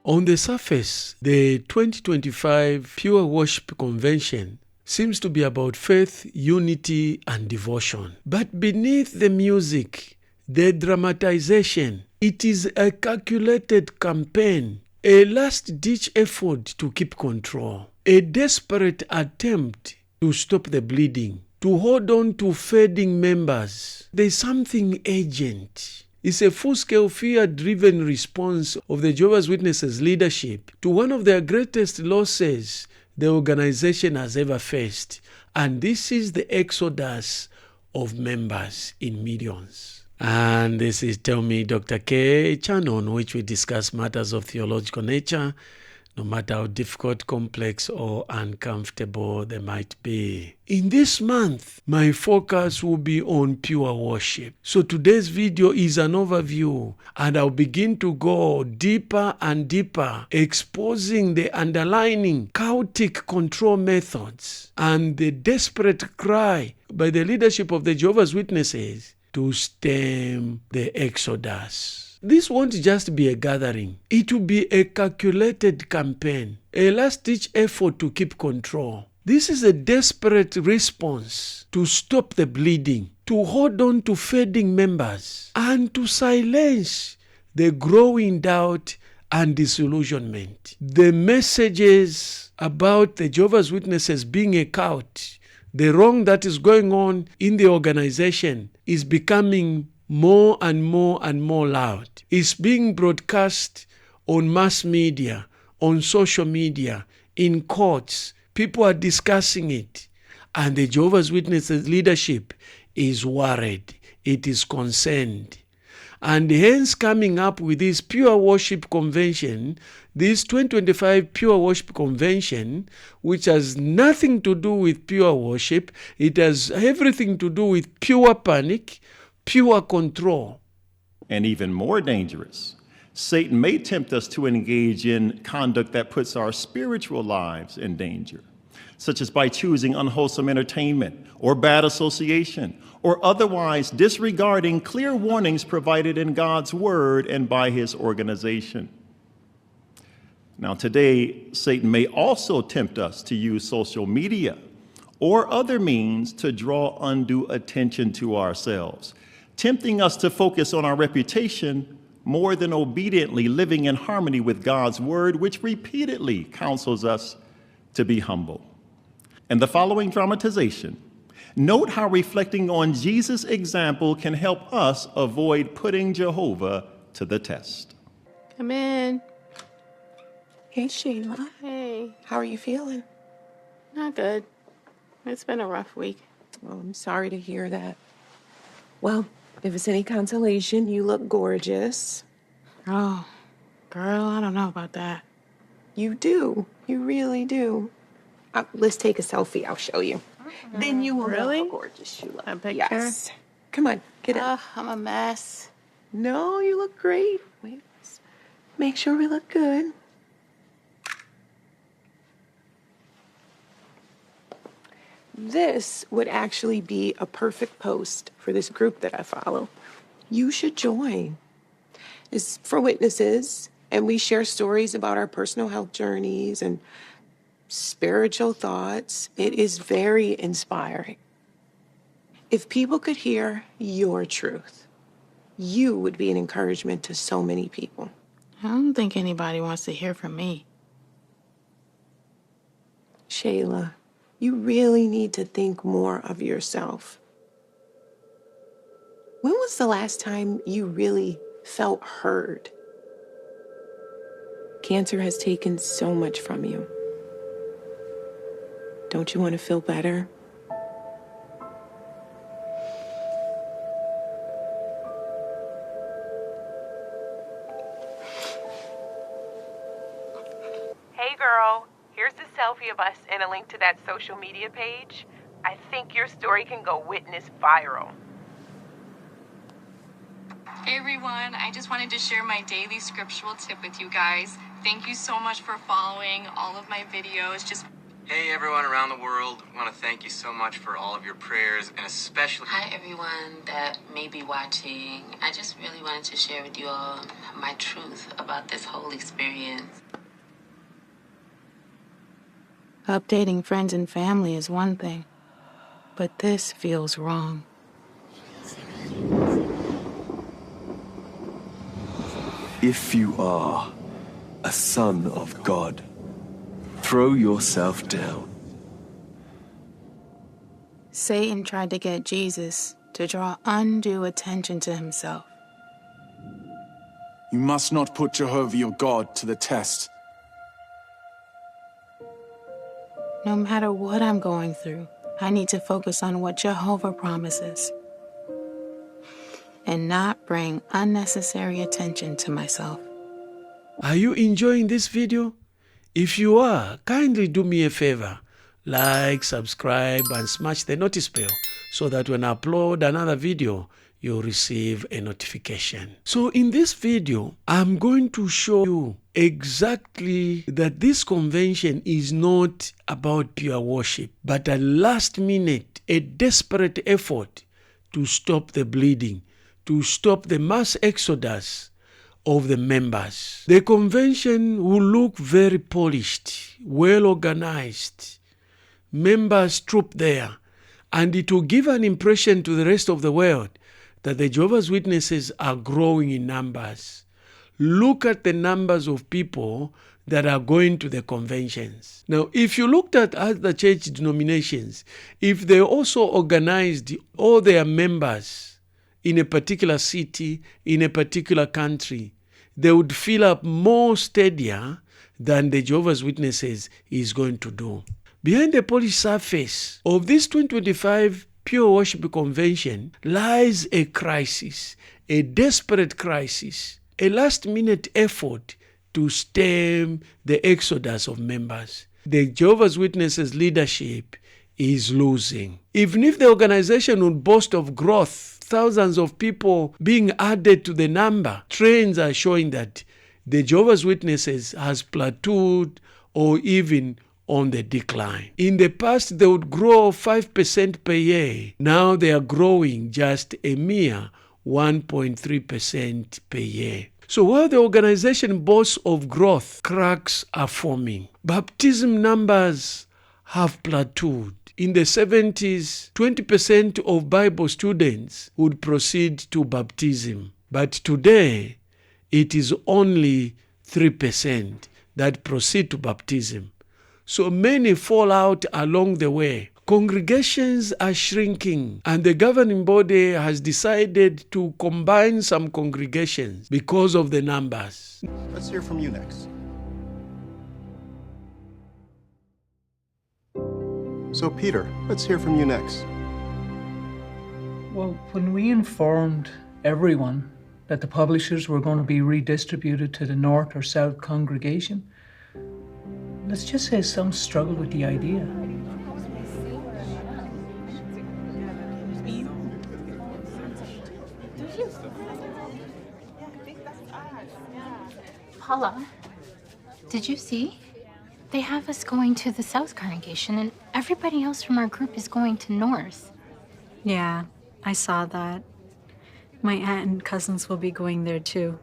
On the surface, the 2025 Pure Worship Convention seems to be about faith, unity, and devotion. But beneath the music, the dramatization, it is a calculated campaign, a last-ditch effort to keep control, a desperate attempt to stop the bleeding, to hold on to fading members. There's something urgent. It's a full-scale, fear-driven response of the Jehovah's Witnesses leadership to one of their greatest losses the organization has ever faced. And this is the exodus of members in millions. And this is Tell Me Dr. K, a channel on which we discuss matters of theological nature, no matter how difficult, complex, or uncomfortable they might be. In this month, my focus will be on pure worship. So today's video is an overview, and I'll begin to go deeper and deeper, exposing the underlying chaotic control methods and the desperate cry by the leadership of the Jehovah's Witnesses to stem the exodus. This won't just be a gathering. It will be a calculated campaign, a last-ditch effort to keep control. This is a desperate response to stop the bleeding, to hold on to fading members, and to silence the growing doubt and disillusionment. The messages about the Jehovah's Witnesses being a cult, the wrong that is going on in the organization, is becoming more and more and more loud. It's being broadcast on mass media, on social media, in courts. People are discussing it. And the Jehovah's Witnesses leadership is worried. It is concerned. And hence coming up with this Pure Worship Convention, this 2025 Pure Worship Convention, which has nothing to do with pure worship. It has everything to do with pure panic, pure control. And even more dangerous, Satan may tempt us to engage in conduct that puts our spiritual lives in danger, such as by choosing unwholesome entertainment or bad association, or otherwise disregarding clear warnings provided in God's word and by his organization. Now today, Satan may also tempt us to use social media or other means to draw undue attention to ourselves, tempting us to focus on our reputation more than obediently living in harmony with God's word, which repeatedly counsels us to be humble. In the following dramatization, note how reflecting on Jesus' example can help us avoid putting Jehovah to the test. Come in. Hey, Sheila. Hey. How are you feeling? Not good. It's been a rough week. Well, I'm sorry to hear that. Well, if it's any consolation, you look gorgeous. Oh, girl, I don't know about that. You do. You really do. Let's take a selfie. I'll show you. Then you will know how gorgeous you look. A picture? Yes. Come on, get up. I'm a mess. No, you look great. Wait, let's make sure we look good. This would actually be a perfect post for this group that I follow. You should join. It's for witnesses, and we share stories about our personal health journeys and spiritual thoughts. It is very inspiring. If people could hear your truth, you would be an encouragement to so many people. I don't think anybody wants to hear from me. Shayla, you really need to think more of yourself. When was the last time you really felt heard? Cancer has taken so much from you. Don't you want to feel better? Hey girl, here's the selfie of us and a link to that social media page. I think your story can go witness viral. Hey everyone, I just wanted to share my daily scriptural tip with you guys. Thank you so much for following all of my videos. Just Hey everyone around the world, I want to thank you so much for all of your prayers and especially... Hi everyone that may be watching. I just really wanted to share with you all my truth about this whole experience. Updating friends and family is one thing, but this feels wrong. If you are a son of God, throw yourself down. Satan tried to get Jesus to draw undue attention to himself. You must not put Jehovah your God to the test. No matter what I'm going through, I need to focus on what Jehovah promises and not bring unnecessary attention to myself. Are you enjoying this video? If you are, kindly do me a favor. Like, subscribe, and smash the notice bell so that when I upload another video, you'll receive a notification. So in this video, I'm going to show you exactly that this convention is not about pure worship, but a last minute, a desperate effort to stop the bleeding, to stop the mass exodus of the members. The convention will look very polished, well organized, members trooped there, and it will give an impression to the rest of the world that the Jehovah's Witnesses are growing in numbers. Look at the numbers of people that are going to the conventions. Now, if you looked at other church denominations, if they also organized all their members in a particular city, in a particular country, they would fill up more stadia than the Jehovah's Witnesses is going to do. Behind the polished surface of this 2025 Pure Worship Convention lies a crisis, a desperate crisis, a last-minute effort to stem the exodus of members. The Jehovah's Witnesses leadership is losing. Even if the organization would boast of growth, thousands of people being added to the number, trends are showing that the Jehovah's Witnesses has plateaued or even on the decline. In the past, they would grow 5% per year. Now they are growing just a mere 1.3% per year. So while the organization boasts of growth, cracks are forming. Baptism numbers have plateaued. In the 70s, 20% of Bible students would proceed to baptism. But today, it is only 3% that proceed to baptism. So many fall out along the way. Congregations are shrinking, and the governing body has decided to combine some congregations because of the numbers. Let's hear from you next. So Peter, let's hear from you next. Well, when we informed everyone that the publishers were going to be redistributed to the north or south congregation, let's just say some struggled with the idea. Paula, did you see? They have us going to the South congregation, and everybody else from our group is going to North. Yeah, I saw that. My aunt and cousins will be going there too.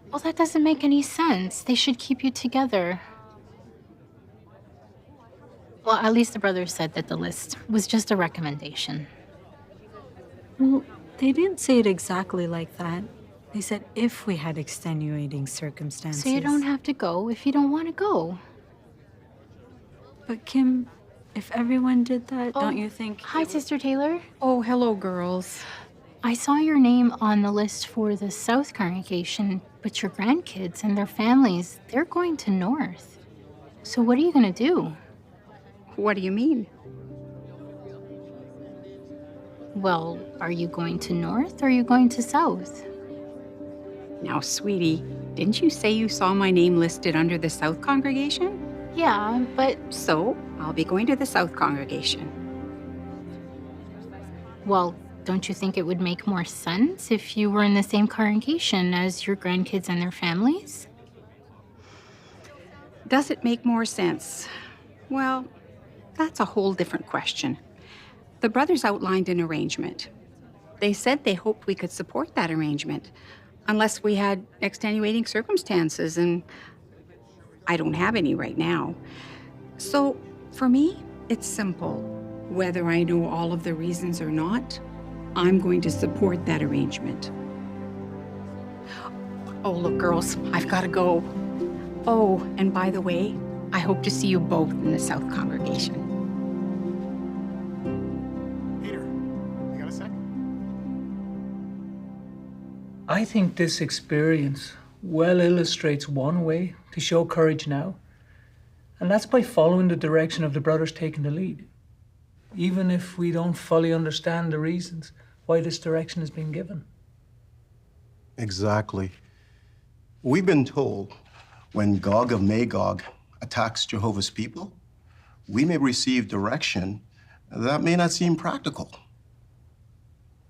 Well, that doesn't make any sense. They should keep you together. Well, at least the brothers said that the list was just a recommendation. Well, they didn't say it exactly like that. They said if we had extenuating circumstances. So you don't have to go if you don't want to go. But Kim, if everyone did that, don't you think... Hi, Sister Taylor. Oh, hello, girls. I saw your name on the list for the South congregation, but your grandkids and their families, they're going to North. So what are you going to do? What do you mean? Well, are you going to North or are you going to South? Now, sweetie, didn't you say you saw my name listed under the South congregation? Yeah, but... So, I'll be going to the South congregation. Well, don't you think it would make more sense if you were in the same congregation as your grandkids and their families? Does it make more sense? Well, That's a whole different question. The brothers outlined an arrangement. They said they hoped we could support that arrangement, unless we had extenuating circumstances, and I don't have any right now. So, for me, it's simple. Whether I know all of the reasons or not, I'm going to support that arrangement. Oh, look, girls, I've got to go. Oh, and by the way, I hope to see you both in the South congregation. Peter, you got a sec? I think this experience well illustrates one way to show courage now, and that's by following the direction of the brothers taking the lead, even if we don't fully understand the reasons why this direction has been given. Exactly. We've been told when Gog of Magog attacks Jehovah's people, we may receive direction that may not seem practical.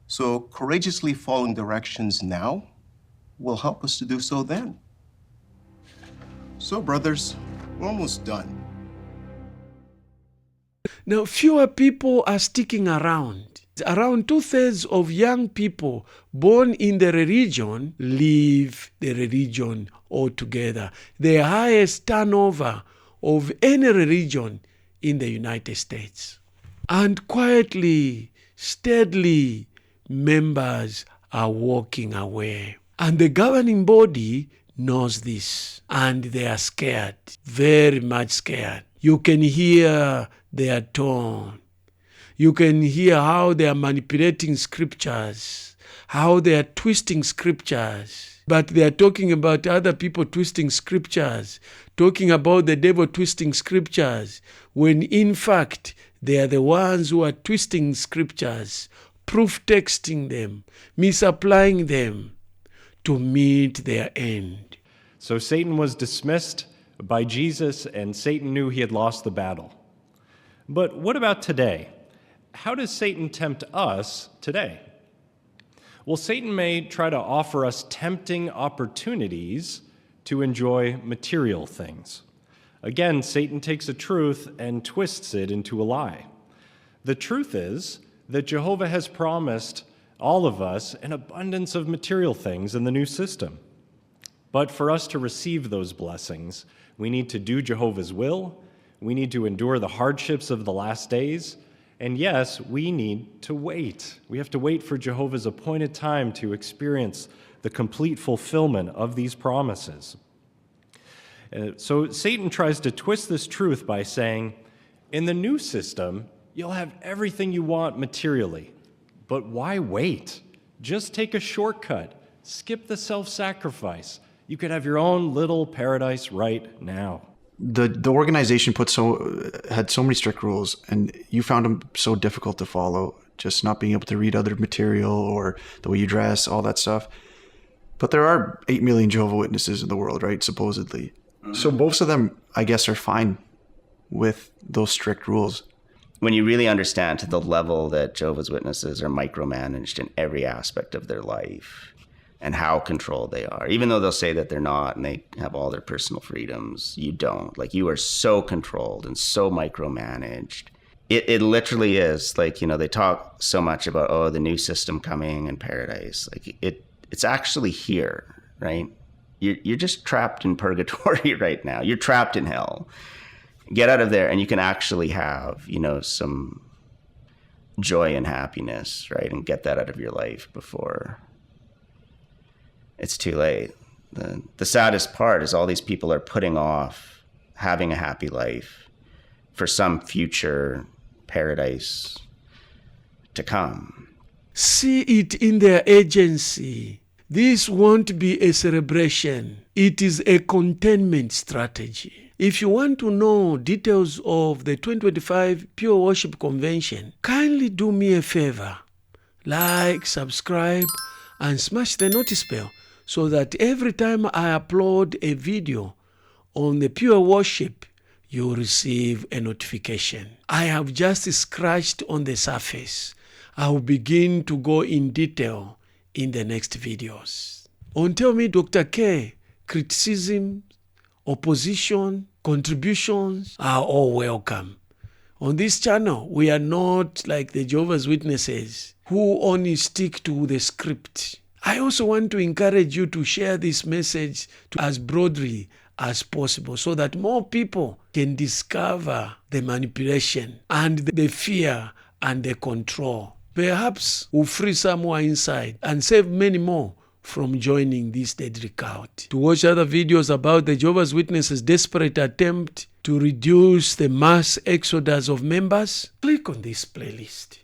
So courageously following directions now will help us to do so then. So, brothers, we're almost done. Now, fewer people are sticking around. Around 2/3 of young people born in the religion leave the religion altogether. The highest turnover of any religion in the United States. And quietly, steadily, members are walking away. And the governing body knows this. And they are scared, very much scared. You can hear their tone. You can hear how they are manipulating scriptures, how they are twisting scriptures. But they are talking about other people twisting scriptures, talking about the devil twisting scriptures, when in fact they are the ones who are twisting scriptures, proof texting them, misapplying them to meet their end. So Satan was dismissed by Jesus, and Satan knew he had lost the battle. But what about today? How does Satan tempt us today? Well, Satan may try to offer us tempting opportunities to enjoy material things. Again, Satan takes a truth and twists it into a lie. The truth is that Jehovah has promised all of us an abundance of material things in the new system. But for us to receive those blessings, we need to do Jehovah's will, we need to endure the hardships of the last days, and yes, we need to wait. We have to wait for Jehovah's appointed time to experience the complete fulfillment of these promises. So Satan tries to twist this truth by saying, in the new system, you'll have everything you want materially. But why wait? Just take a shortcut. Skip the self-sacrifice. You could have your own little paradise right now. The organization had so many strict rules, and you found them so difficult to follow, just not being able to read other material or the way you dress, all that stuff. But there are 8 million Jehovah's Witnesses in the world, right, supposedly. So most of them, I guess, are fine with those strict rules. When you really understand to the level that Jehovah's Witnesses are micromanaged in every aspect of their life, and how controlled they are. Even though they'll say that they're not and they have all their personal freedoms, you don't. Like, you are so controlled and so micromanaged. It literally is like, they talk so much about, oh, the new system coming and paradise. Like, it's actually here, right? You're just trapped in purgatory right now. You're trapped in hell. Get out of there and you can actually have, some joy and happiness, right? And get that out of your life before it's too late. The saddest part is all these people are putting off having a happy life for some future paradise to come. See it in their agency. This won't be a celebration. It is a containment strategy. If you want to know details of the 2025 Pure Worship Convention, kindly do me a favor. Like, subscribe, and smash the notice bell, so that every time I upload a video on the Pure Worship, you'll receive a notification. I have just scratched on the surface. I will begin to go in detail in the next videos. Until me, Dr. K, criticism, opposition, contributions are all welcome. On this channel, we are not like the Jehovah's Witnesses who only stick to the script. I also want to encourage you to share this message as broadly as possible so that more people can discover the manipulation and the fear and the control. Perhaps we'll free some more inside and save many more from joining this deadly cult. To watch other videos about the Jehovah's Witnesses' desperate attempt to reduce the mass exodus of members, click on this playlist.